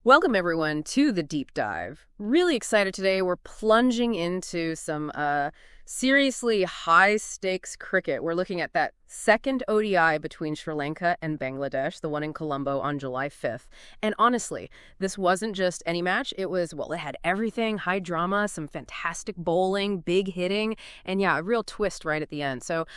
Welcome, everyone, to the Deep Dive. Really excited today. We're plunging into some seriously high-stakes cricket. We're looking at that second ODI between Sri Lanka and Bangladesh, the one in Colombo on July 5th. And honestly, this wasn't just any match. It was, well, it had everything, high drama, some fantastic bowling, big hitting, and yeah, a real twist right at the end. So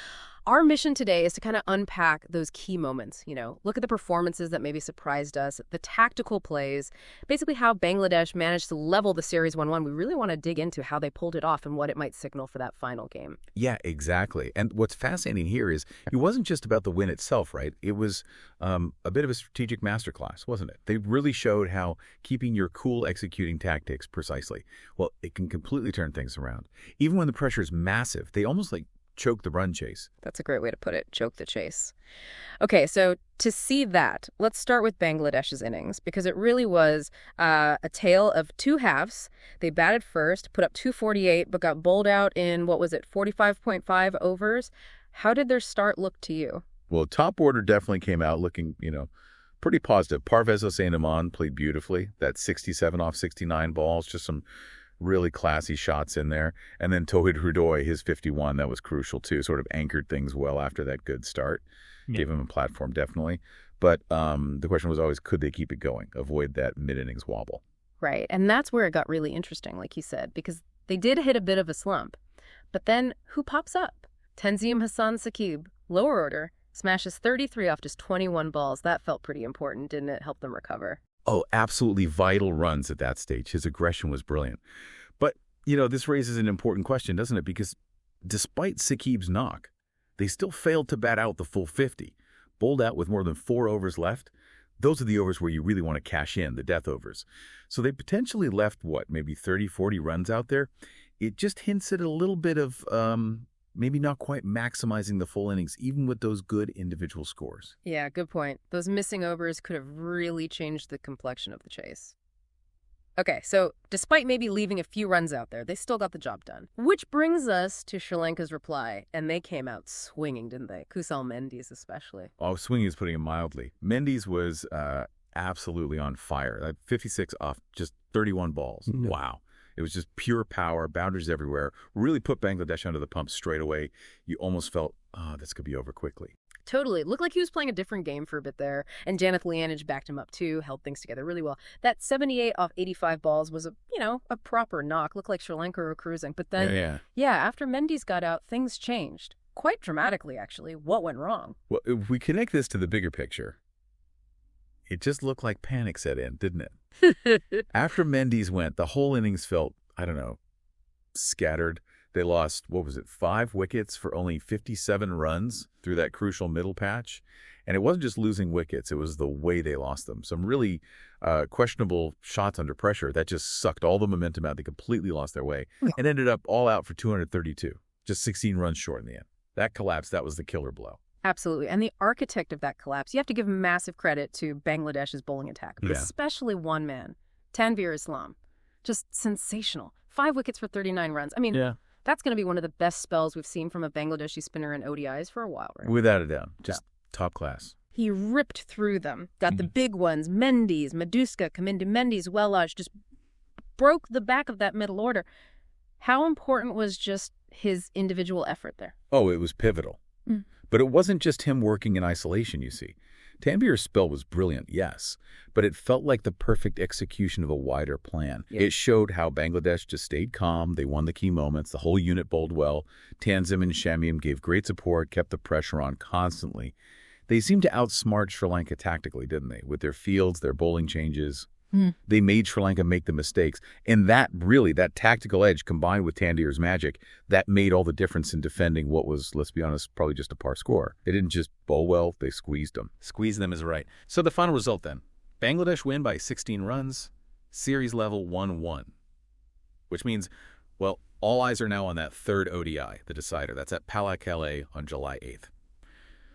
our mission today is to kind of unpack those key moments, look at the performances that maybe surprised us, the tactical plays, basically how Bangladesh managed to level the series 1-1. We really want to dig into how they pulled it off and what it might signal for that final game. Yeah, exactly. And what's fascinating here is it wasn't just about the win itself, right? It was a bit of a strategic masterclass, wasn't it? They really showed how keeping your cool executing tactics precisely, well, it can completely turn things around. Even when the pressure is massive, they almost choke the run chase. That's a great way to put it, choke the chase. Okay, so to see that, let's start with Bangladesh's innings, because it really was a tale of two halves. They batted first, put up 248, but got bowled out in, 45.5 overs. How did their start look to you? Well, top order definitely came out looking, pretty positive. Parvez, Hossain, Emon played beautifully. That 67 off 69 balls, just some really classy shots in there. And then Towhid Hridoy, his 51, that was crucial too, sort of anchored things well after that good start. Yeah. Gave him a platform, definitely. But the question was always, could they keep it going? Avoid that mid-innings wobble. Right, and that's where it got really interesting, like you said, because they did hit a bit of a slump. But then, who pops up? Tanzim Sakib, lower order, smashes 33 off just 21 balls. That felt pretty important, didn't it? Help them recover. Oh, absolutely vital runs at that stage. His aggression was brilliant. But, this raises an important question, doesn't it? Because despite Sakib's knock, they still failed to bat out the full 50. Bowled out with more than 4 overs left. Those are the overs where you really want to cash in, the death overs. So they potentially left, maybe 30, 40 runs out there? It just hints at a little bit of maybe not quite maximizing the full innings, even with those good individual scores. Yeah, good point. Those missing overs could have really changed the complexion of the chase. Okay, so despite maybe leaving a few runs out there, they still got the job done. Which brings us to Sri Lanka's reply, and they came out swinging, didn't they? Kusal Mendis especially. Oh, swinging is putting it mildly. Mendis was absolutely on fire. 56 off just 31 balls. Mm-hmm. Wow. It was just pure power, boundaries everywhere, really put Bangladesh under the pump straight away. You almost felt, this could be over quickly. Totally. It looked like he was playing a different game for a bit there. And Janith Liyanage backed him up too, held things together really well. That 78 off 85 balls was a proper knock. Looked like Sri Lanka were cruising. But then, after Mendis got out, things changed. Quite dramatically, actually. What went wrong? Well, if we connect this to the bigger picture, it just looked like panic set in, didn't it? After Mendis went, the whole innings felt, scattered. They lost, 5 wickets for only 57 runs through that crucial middle patch. And it wasn't just losing wickets, it was the way they lost them. Some really questionable shots under pressure that just sucked all the momentum out. They completely lost their way and ended up all out for 232, just 16 runs short in the end. That collapse, that was the killer blow. Absolutely. And the architect of that collapse, you have to give massive credit to Bangladesh's bowling attack, but especially one man, Tanvir Islam. Just sensational. 5 wickets for 39 runs. That's going to be one of the best spells we've seen from a Bangladeshi spinner in ODIs for a while, right? Without a doubt. Just top class. He ripped through them. Got the big ones, Mendis, Meduska, Kamindi Mendis, Wellage, just broke the back of that middle order. How important was just his individual effort there? Oh, it was pivotal. But it wasn't just him working in isolation, you see. Tanvir's spell was brilliant, yes, but it felt like the perfect execution of a wider plan. Yeah. It showed how Bangladesh just stayed calm. They won the key moments. The whole unit bowled well. Tanzim and Shamim gave great support, kept the pressure on constantly. They seemed to outsmart Sri Lanka tactically, didn't they? With their fields, their bowling changes. They made Sri Lanka make the mistakes. And that tactical edge combined with Tanvir's magic, that made all the difference in defending what was, let's be honest, probably just a par score. They didn't just bowl well, they squeezed them. Squeeze them is right. So the final result then, Bangladesh win by 16 runs, series level 1-1. Which means, all eyes are now on that third ODI, the decider. That's at Pallekele on July 8th.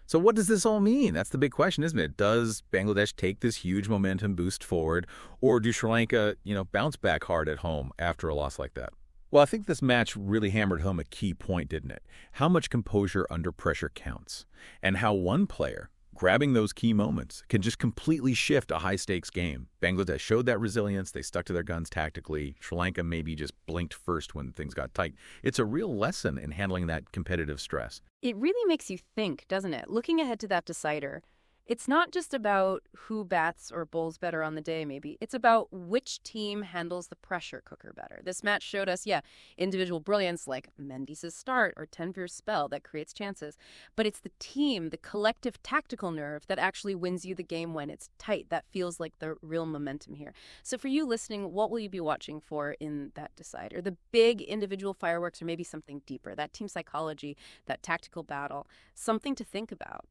So what does this all mean? That's the big question, isn't it? Does Bangladesh take this huge momentum boost forward, or do Sri Lanka, bounce back hard at home after a loss like that? Well, I think this match really hammered home a key point, didn't it? How much composure under pressure counts, and how one player, Grabbing those key moments can just completely shift a high-stakes game. Bangladesh showed that resilience. They stuck to their guns tactically. Sri Lanka maybe just blinked first when things got tight. It's a real lesson in handling that competitive stress. It really makes you think, doesn't it? Looking ahead to that decider, it's not just about who bats or bowls better on the day, maybe. It's about which team handles the pressure cooker better. This match showed us, individual brilliance like Mendis' start or Tanvir's spell that creates chances. But it's the team, the collective tactical nerve that actually wins you the game when it's tight. That feels like the real momentum here. So for you listening, what will you be watching for in that decider? The big individual fireworks or maybe something deeper? That team psychology, that tactical battle, something to think about.